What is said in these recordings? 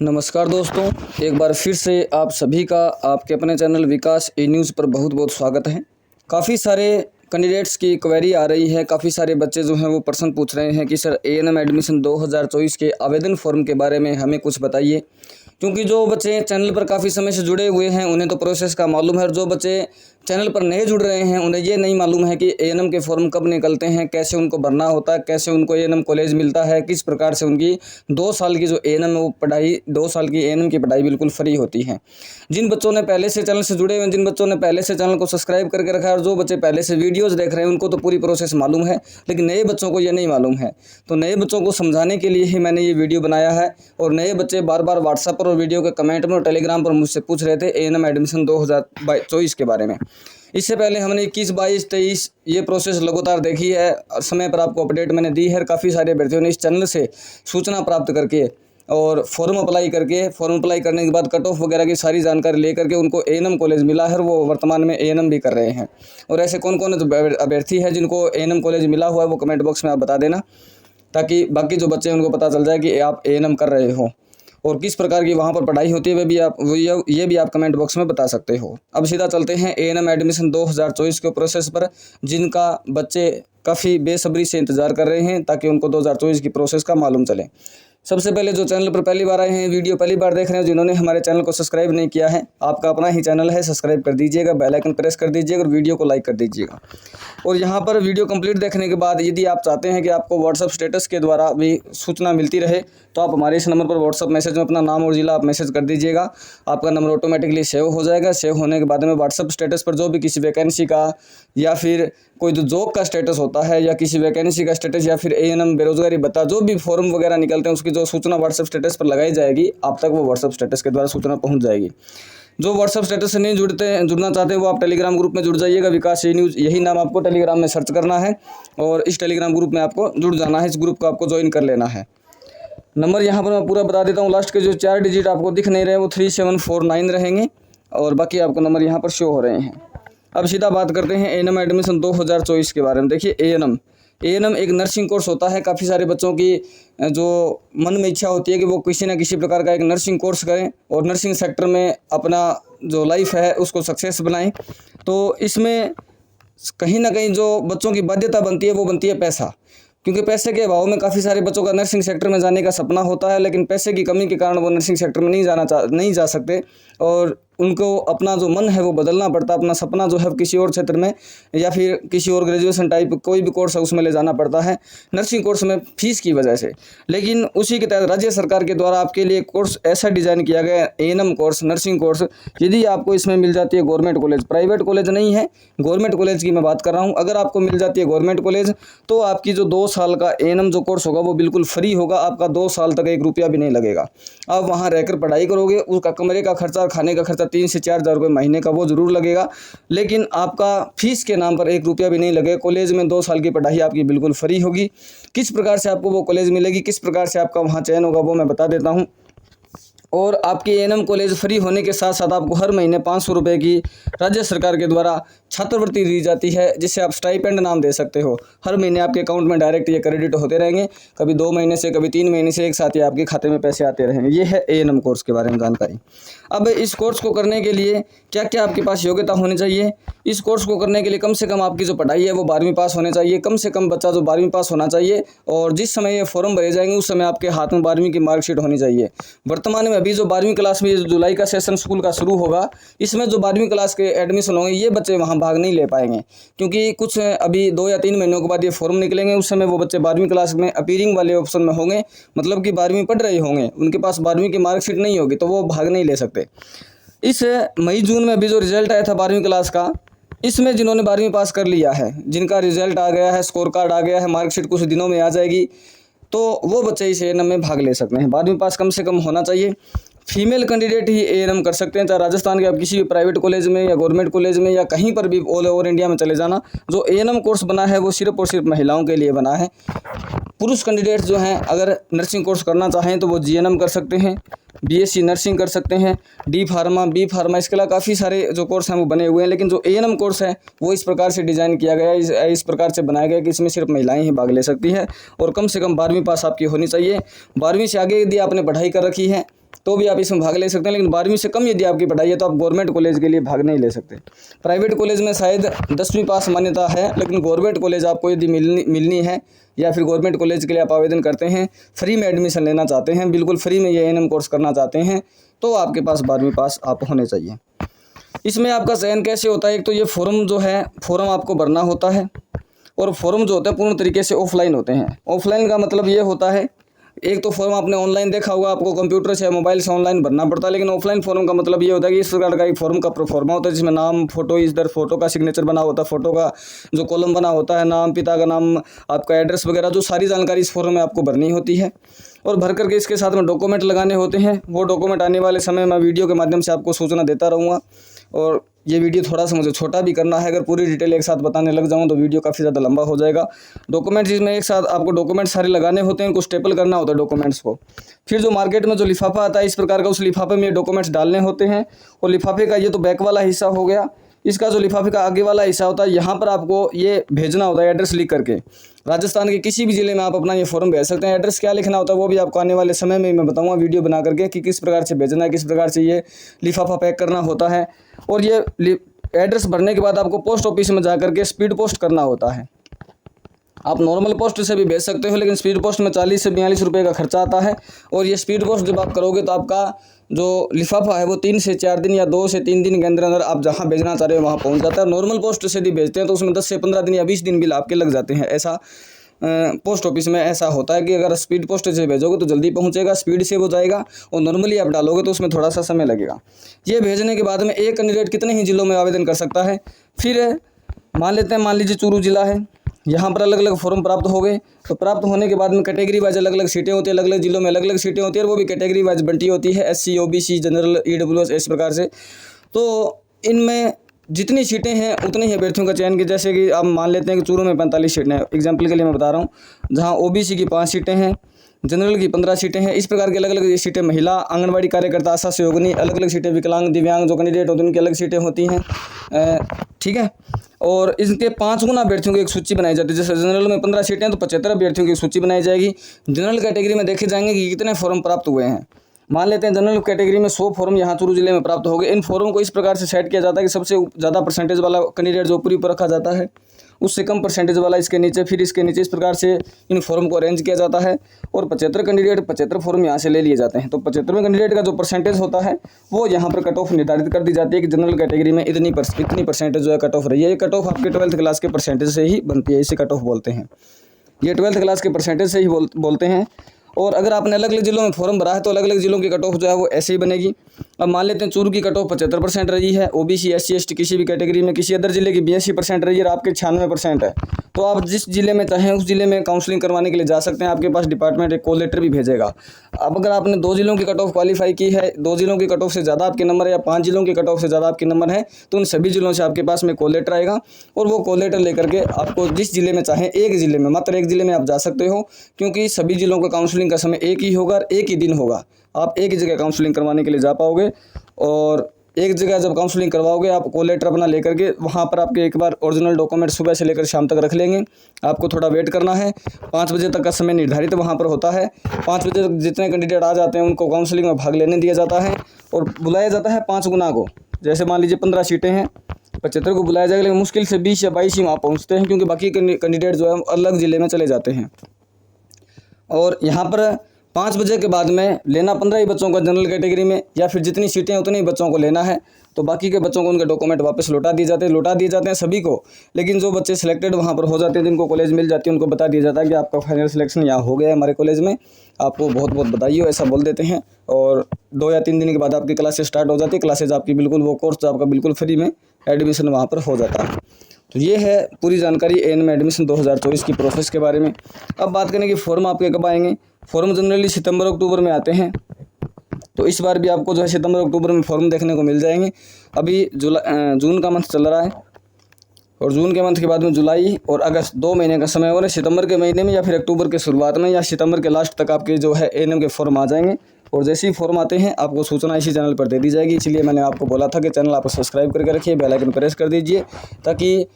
नमस्कार दोस्तों, एक बार फिर से आप सभी का आपके अपने चैनल विकास ई न्यूज़ पर बहुत बहुत स्वागत है। काफ़ी सारे कैंडिडेट्स की क्वेरी आ रही है, काफ़ी सारे बच्चे जो हैं वो प्रश्न पूछ रहे हैं कि सर एएनएम एडमिशन 2024 के आवेदन फॉर्म के बारे में हमें कुछ बताइए। क्योंकि जो बच्चे चैनल पर काफ़ी समय से जुड़े हुए हैं उन्हें तो प्रोसेस का मालूम है, और जो बच्चे चैनल पर नए जुड़ रहे हैं उन्हें ये नहीं मालूम है कि एएनएम के फॉर्म कब निकलते हैं, कैसे उनको भरना होता है, कैसे उनको एएनएम कॉलेज मिलता है, किस प्रकार से उनकी 2 साल की जो एएनएम वो पढ़ाई 2 साल की एएनएम की पढ़ाई बिल्कुल फ्री होती है। जिन बच्चों ने पहले से चैनल से जुड़े हुए हैं, जिन बच्चों ने पहले से चैनल को सब्सक्राइब करके रखा है और जो बच्चे पहले से वीडियोज़ देख रहे हैं उनको तो पूरी प्रोसेस मालूम है, लेकिन नए बच्चों को ये नहीं मालूम है। तो नए बच्चों को समझाने के लिए ही मैंने ये वीडियो बनाया है। और नए बच्चे बार बार व्हाट्सएप पर और वीडियो के कमेंट में और टेलीग्राम पर मुझसे पूछ रहे थे एएनएम एडमिशन 2024 के बारे में। इससे पहले हमने 21, 22, 23 ये प्रोसेस लगातार देखी है और समय पर आपको अपडेट मैंने दी है। काफ़ी सारे अभ्यर्थियों ने इस चैनल से सूचना प्राप्त करके और फॉर्म अप्लाई करने के बाद कट ऑफ वगैरह की सारी जानकारी लेकर के उनको एएनएम कॉलेज मिला है और वो वर्तमान में एएनएम भी कर रहे हैं। और ऐसे कौन कौन अभ्यर्थी हैं जिनको एएनएम कॉलेज मिला हुआ है वो कमेंट बॉक्स में आप बता देना, ताकि बाकी जो बच्चे हैं उनको पता चल जाए कि आप एएनएम कर रहे हो और किस प्रकार की वहाँ पर पढ़ाई होती है ये भी आप कमेंट बॉक्स में बता सकते हो। अब सीधा चलते हैं एएनएम एडमिशन 2024 के प्रोसेस पर, जिनका बच्चे काफ़ी बेसब्री से इंतज़ार कर रहे हैं ताकि उनको 2024 की प्रोसेस का मालूम चले। सबसे पहले जो चैनल पर पहली बार आए हैं, वीडियो पहली बार देख रहे हैं, जिन्होंने हमारे चैनल को सब्सक्राइब नहीं किया है, आपका अपना ही चैनल है, सब्सक्राइब कर दीजिएगा, बेल आइकन प्रेस कर दीजिएगा और वीडियो को लाइक कर दीजिएगा। और यहाँ पर वीडियो कंप्लीट देखने के बाद यदि आप चाहते हैं कि आपको व्हाट्सअप स्टेटस के द्वारा भी सूचना मिलती रहे तो आप हमारे इस नंबर पर व्हाट्सअप मैसेज में अपना नाम और ज़िला आप मैसेज कर दीजिएगा। आपका नंबर ऑटोमेटिकली सेव हो जाएगा। सेव होने के बाद में व्हाट्सअप स्टेटस पर जो भी किसी वैकेंसी का या फिर कोई जो जॉब का स्टेटस होता है या किसी वैकेंसी का स्टेटस या फिर एएनएम बेरोजगारी भत्ता जो भी फॉर्म वगैरह निकलते हैं उसकी जो सूचना व्हाट्सअप स्टेटस पर लगाई जाएगी, आप तक वो व्हाट्सअप स्टेटस के द्वारा सूचना पहुंच जाएगी। जो व्हाट्सअप स्टेटस से नहीं जुड़ना चाहते वो आप टेलीग्राम ग्रुप में जुड़ जाइएगा। विकास ई न्यूज़ यही नाम आपको टेलीग्राम में सर्च करना है और इस टेलीग्राम ग्रुप में आपको जुड़ जाना है। इस ग्रुप को आपको ज्वाइन कर लेना है। नंबर यहाँ पर मैं पूरा बता देता हूँ। लास्ट के जो 4 डिजिट आपको दिख नहीं रहे वो 3749 रहेंगे और बाकी आपको नंबर यहाँ पर शो हो रहे हैं। अब सीधा बात करते हैं एएनएम एडमिशन 2024 के बारे में। देखिए एएनएम एक नर्सिंग कोर्स होता है। काफ़ी सारे बच्चों की जो मन में इच्छा होती है कि वो किसी न किसी प्रकार का एक नर्सिंग कोर्स करें और नर्सिंग सेक्टर में अपना जो लाइफ है उसको सक्सेस बनाएं। तो इसमें कहीं ना कहीं जो बच्चों की बाध्यता बनती है वो बनती है पैसा, क्योंकि पैसे के अभाव में काफ़ी सारे बच्चों का नर्सिंग सेक्टर में जाने का सपना होता है, लेकिन पैसे की कमी के कारण वो नर्सिंग सेक्टर में नहीं जा सकते और उनको अपना जो मन है वो बदलना पड़ता है। अपना सपना जो है किसी और क्षेत्र में या फिर किसी और ग्रेजुएशन टाइप कोई भी कोर्स है उसमें ले जाना पड़ता है नर्सिंग कोर्स में फीस की वजह से। लेकिन उसी के तहत राज्य सरकार के द्वारा आपके लिए कोर्स ऐसा डिज़ाइन किया गया है एएनएम कोर्स, नर्सिंग कोर्स। यदि आपको इसमें मिल जाती है गवर्नमेंट कॉलेज, प्राइवेट कॉलेज नहीं है, गवर्नमेंट कॉलेज की मैं बात कर रहा हूँ। अगर आपको मिल जाती है गवर्नमेंट कॉलेज तो आपकी जो 2 साल का एएनएम जो कोर्स होगा वो बिल्कुल फ्री होगा। आपका 2 साल तक 1 रुपया भी नहीं लगेगा। आप वहाँ रहकर पढ़ाई करोगे, उसका कमरे का खर्चा, खाने का खर्चा 3 से 4 हज़ार रुपये महीने का वो ज़रूर लगेगा, लेकिन आपका फीस के नाम पर 1 रुपया भी नहीं लगेगा। कॉलेज में 2 साल की पढ़ाई आपकी बिल्कुल फ्री होगी। किस प्रकार से आपको वो कॉलेज मिलेगी, किस प्रकार से आपका वहाँ चयन होगा वो मैं बता देता हूँ। और आपकी एएनएम कॉलेज फ्री होने के साथ साथ आपको हर महीने 500 रुपये की राज्य सरकार के द्वारा छात्रवृत्ति दी जाती है, जिसे आप स्टाइपेंड नाम दे सकते हो। हर महीने आपके अकाउंट में डायरेक्ट ये क्रेडिट होते रहेंगे, कभी 2 महीने से, कभी 3 महीने से एक साथ ही आपके खाते में पैसे आते रहेंगे। ये है एएनएम कोर्स के बारे में जानकारी। अब इस कोर्स को करने के लिए क्या क्या आपके पास योग्यता होनी चाहिए। इस कोर्स को करने के लिए कम से कम आपकी जो पढ़ाई है वो 12वीं पास होने चाहिए। कम से कम बच्चा जो 12वीं पास होना चाहिए और जिस समय ये फॉर्म भरे जाएंगे उस समय आपके हाथ में 12वीं की मार्कशीट होनी चाहिए। वर्तमान में अभी जो 12वीं क्लास में जुलाई का सेशन स्कूल का शुरू होगा, इसमें जो 12वीं क्लास के एडमिशन होंगे ये बच्चे वहाँ भाग नहीं ले पाएंगे, क्योंकि कुछ अभी 2 या 3 महीनों के बाद ये फॉर्म निकलेंगे। उस समय वो बच्चे 12वीं क्लास में अपीयरिंग वाले ऑप्शन में होंगे, मतलब कि 12वीं पढ़ रहे होंगे, उनके पास 12वीं की मार्कशीट नहीं होगी तो वो भाग नहीं ले सकते। इस मई जून में अभी जो रिजल्ट आया था 12वीं क्लास का, इसमें जिन्होंने 12वीं पास कर लिया है, जिनका रिजल्ट आ गया है, स्कोर कार्ड आ गया है, मार्कशीट कुछ दिनों में आ जाएगी, तो वो बच्चे इस एएनएम में भाग ले सकते हैं। 12वीं पास कम से कम होना चाहिए। फीमेल कैंडिडेट ही एएनएम कर सकते हैं, चाहे राजस्थान के आप किसी भी प्राइवेट कॉलेज में या गवर्नमेंट कॉलेज में या कहीं पर भी ऑल ओवर इंडिया में चले जाना। जो एएनएम कोर्स बना है वो सिर्फ और सिर्फ महिलाओं के लिए बना है। पुरुष कैंडिडेट्स जो हैं अगर नर्सिंग कोर्स करना चाहें तो वो जीएनएम कर सकते हैं, बीएससी नर्सिंग कर सकते हैं, डी फार्मा, बी फार्मा, इसके अलावा काफ़ी सारे जो कोर्स हैं वो बने हुए हैं। लेकिन जो एएनएम कोर्स है वो इस प्रकार से डिज़ाइन किया गया है, इस प्रकार से बनाया गया कि इसमें सिर्फ महिलाएं ही भाग ले सकती है और कम से कम 12वीं पास आपकी होनी चाहिए। 12वीं से आगे यदि आपने पढ़ाई कर रखी है तो भी आप इसमें भाग ले सकते हैं, लेकिन 12वीं से कम यदि आपकी पढ़ाई है तो आप गवर्नमेंट कॉलेज के लिए भाग नहीं ले सकते। प्राइवेट कॉलेज में शायद 10वीं पास मान्यता है, लेकिन गवर्नमेंट कॉलेज आपको यदि मिलनी है या फिर गवर्नमेंट कॉलेज के लिए आप आवेदन करते हैं, फ्री में एडमिशन लेना चाहते हैं, बिल्कुल फ्री में ये एएनएम कोर्स करना चाहते हैं, तो आपके पास 12वीं पास आप होने चाहिए। इसमें आपका चयन कैसे होता है? एक तो ये फॉर्म जो है, फॉर्म आपको भरना होता है, और फॉर्म जो होते हैं पूर्ण तरीके से ऑफलाइन होते हैं। ऑफलाइन का मतलब ये होता है, एक तो फॉर्म आपने ऑनलाइन देखा होगा, आपको कंप्यूटर से मोबाइल से ऑनलाइन भरना पड़ता है, लेकिन ऑफलाइन फॉर्म का मतलब ये होता है कि इस प्रकार का एक फॉर्म का प्रोफॉर्मा होता है जिसमें नाम, फोटो, इधर फोटो का सिग्नेचर बना होता है, फोटो का जो कॉलम बना होता है, नाम, पिता का नाम, आपका एड्रेस वगैरह, जो सारी जानकारी इस फॉर्म में आपको भरनी होती है। और भर करके इसके साथ में डॉक्यूमेंट लगाने होते हैं। वो डॉक्यूमेंट आने वाले समय में वीडियो के माध्यम से आपको सूचना देता रहूँगा, और ये वीडियो थोड़ा सा मुझे छोटा भी करना है। अगर पूरी डिटेल एक साथ बताने लग जाऊँ तो वीडियो काफ़ी ज़्यादा लंबा हो जाएगा। डॉक्यूमेंट्स इसमें एक साथ आपको डॉक्यूमेंट सारे लगाने होते हैं, उनको स्टेपल करना होता है डॉक्यूमेंट्स को। फिर जो मार्केट में जो लिफाफा आता है इस प्रकार का, उस लिफाफे में ये डॉक्यूमेंट्स डालने होते हैं। और लिफाफे का ये तो बैक वाला हिस्सा हो गया। इसका जो लिफाफे का आगे वाला हिस्सा होता है, यहाँ पर आपको ये भेजना होता है एड्रेस लिख करके। राजस्थान के किसी भी ज़िले में आप अपना ये फॉर्म भेज सकते हैं। एड्रेस क्या लिखना होता है वो भी आपको आने वाले समय में मैं बताऊंगा वीडियो बना करके कि किस प्रकार से भेजना है, किस प्रकार से ये लिफाफा पैक करना होता है। और ये एड्रेस भरने के बाद आपको पोस्ट ऑफिस में जा करके स्पीड पोस्ट करना होता है। आप नॉर्मल पोस्ट से भी भेज सकते हो, लेकिन स्पीड पोस्ट में 40 से 42 रुपये का खर्चा आता है। और ये स्पीड पोस्ट जब आप करोगे तो आपका जो लिफाफा है वो 3 से 4 दिन या 2 से 3 दिन के अंदर अंदर आप जहाँ भेजना चाह रहे हो वहाँ पहुँच जाता है। नॉर्मल पोस्ट से भी भेजते हैं तो उसमें 10 से 15 दिन या 20 दिन भी आपके लग जाते हैं। ऐसा पोस्ट ऑफिस में ऐसा होता है कि अगर स्पीड पोस्ट से भेजोगे तो जल्दी पहुंचेगा, स्पीड से हो जाएगा, और नॉर्मली आप डालोगे तो उसमें थोड़ा सा समय लगेगा। ये भेजने के बाद में एक कैंडिडेट कितने ही जिलों में आवेदन कर सकता है। फिर मान लीजिए चूरू जिला है, यहाँ पर अलग अलग फॉर्म प्राप्त हो गए। तो प्राप्त होने के बाद में कैटेगरी वाइज अलग अलग सीटें होती है, अलग अलग जिलों में अलग अलग सीटें होती है, और वो भी कैटेगरी वाइज बंटी होती है, SC, OBC, जनरल, EWS, इस प्रकार से। तो इनमें जितनी सीटें हैं उतने ही अभ्यर्थियों का चयन किया। जैसे कि आप मान लेते हैं कि चूरू में 45 सीटें हैं, एग्जाम्पल के लिए मैं बता रहा हूँ, जहाँ OBC की 5 सीटें हैं, जनरल की 15 सीटें हैं। इस प्रकार की अलग अलग सीटें महिला, आंगनबाड़ी कार्यकर्ता, आशा सहयोगिनी, अलग अलग सीटें विकलांग, दिव्यांग जो कैंडिडेट होते हैं उनकी अलग सीटें होती हैं, ठीक है। और इनके 5 गुना अभ्यर्थियों की एक सूची बनाई जाती है। जैसे जनरल में 15 सीटें हैं तो 75 अभ्यर्थियों की सूची बनाई जाएगी। जनरल कैटेगरी में देखे जाएंगे कि कितने फॉर्म प्राप्त हुए हैं। मान लेते हैं जनरल कैटेगरी में 100 फॉर्म यहाँ चूरू जिले में प्राप्त हो गए। इन फॉर्म को इस प्रकार से सेट किया जाता है कि सबसे ज़्यादा परसेंटेज वाला कैंडिडेट जो ऊपरी पर रखा जाता है, उससे कम परसेंटेज वाला इसके नीचे, फिर इसके नीचे, इस प्रकार से इन फॉर्म को अरेंज किया जाता है। और 75 कैंडिडेट 75 फॉर्म यहाँ से ले लिए जाते हैं। तो 75वें कैंडिडेट का जो परसेंटेज होता है वो यहाँ पर कट ऑफ निर्धारित कर दी जाती है कि जनरल कैटेगरी में इतनी परसेंटेज जो है कट ऑफ रही है। ये कट ऑफ आपके 12th क्लास के परसेंटेज से ही बनती है, इसे कट ऑफ बोलते हैं। ये 12th क्लास के परसेंटेज से ही बोलते हैं। और अगर आपने अलग अलग जिलों में फॉर्म भरा है तो अलग अलग जिलों की कट ऑफ जो है वो ऐसे ही बनेगी। अब मान लेते हैं चूरू की कट ऑफ 75% रही है, OBC, SC, ST किसी भी कैटेगरी में, किसी अदर जिले की 82% रही है और आपके 96% है, तो आप जिस जिले में चाहें उस जिले में काउंसलिंग करवाने के लिए जा सकते हैं। आपके पास डिपार्टमेंट एक कॉल लेटर भी भेजेगा। अब अगर आपने 2 जिलों की कट ऑफ क्वालिफाई की है, 2 जिलों की कट ऑफ से ज़्यादा आपके नंबर है, या 5 जिलों की कट ऑफ से ज़्यादा आपके नंबर है, तो उन सभी जिलों से आपके पास में कॉल लेटर आएगा। और वो कॉल लेटर लेकर के आपको जिस जिले में चाहें, एक जिले में, मात्र एक जिले में आप जा सकते हो, क्योंकि सभी जिलों का काउंसलिंग का समय एक ही होगा और एक ही दिन होगा। आप एक ही जगह काउंसलिंग करवाने के लिए जा पाओगे। और एक जगह जब काउंसलिंग करवाओगे आप कॉल लेटर अपना लेकर के, वहाँ पर आपके एक बार ओरिजिनल डॉक्यूमेंट सुबह से लेकर शाम तक रख लेंगे। आपको थोड़ा वेट करना है, 5 बजे तक का समय निर्धारित वहाँ पर होता है। 5 बजे तक जितने कैंडिडेट आ जाते हैं उनको काउंसलिंग में भाग लेने दिया जाता है और बुलाया जाता है 5 गुना को। जैसे मान लीजिए 15 सीटें हैं, 75 को बुलाया जाएगा, लेकिन मुश्किल से 20 या 22 ही वहाँ पहुँचते हैं, क्योंकि बाकी कैंडिडेट जो है अलग ज़िले में चले जाते हैं। और यहाँ पर 5 बजे के बाद में लेना 15 ही बच्चों को जनरल कैटेगरी में, या फिर जितनी सीटें हैं उतने ही बच्चों को लेना है। तो बाकी के बच्चों को उनके डॉक्यूमेंट वापस लौटा दिए जाते हैं सभी को। लेकिन जो बच्चे सिलेक्टेड वहाँ पर हो जाते हैं, जिनको कॉलेज मिल जाती है, उनको बता दिया जाता है कि आपका फाइनल सिलेक्शन यहाँ हो गया है हमारे कॉलेज में, आपको बहुत बहुत बधाई हो, ऐसा बोल देते हैं। और 2 या 3 दिन के बाद आपकी क्लासेस स्टार्ट हो जाती है। क्लासेज आपकी बिल्कुल, वो कोर्स आपका बिल्कुल फ्री में एडमिशन वहाँ पर हो जाता है। तो ये है पूरी जानकारी ANM एडमिशन 2024 की प्रोसेस के बारे में। अब बात करें कि फॉर्म आपके कब आएंगे। फॉर्म जनरली सितंबर अक्टूबर में आते हैं, तो इस बार भी आपको जो है सितंबर अक्टूबर में फॉर्म देखने को मिल जाएंगे। अभी जून का मंथ चल रहा है, और जून के मंथ के बाद में जुलाई और अगस्त 2 महीने का समय हो रहा है। सितंबर के महीने में या फिर अक्टूबर के शुरुआत में या सितंबर के लास्ट तक आपके जो है ANM के फॉर्म आ जाएंगे। और जैसे ही फॉर्म आते हैं आपको सूचना इसी चैनल पर दे दी जाएगी। इसलिए मैंने आपको बोला था कि चैनल आप सब्सक्राइब करके रखिए, बेल आइकन प्रेस कर दीजिए, ताकि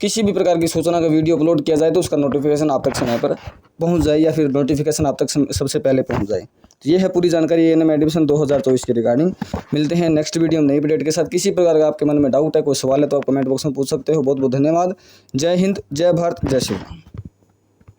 किसी भी प्रकार की सूचना का वीडियो अपलोड किया जाए तो उसका नोटिफिकेशन आप तक समय पर पहुंच जाए या फिर नोटिफिकेशन आप तक सबसे पहले पहुंच जाए। तो ये है पूरी जानकारी एएनएम एडमिशन 2024 के रिगार्डिंग। मिलते हैं नेक्स्ट वीडियो में नई अपडेट के साथ। किसी प्रकार का आपके मन में डाउट है, कोई सवाल है तो आप कमेंट बॉक्स में पूछ सकते हो। बहुत बहुत धन्यवाद। जय हिंद, जय भारत, जय श्री राम।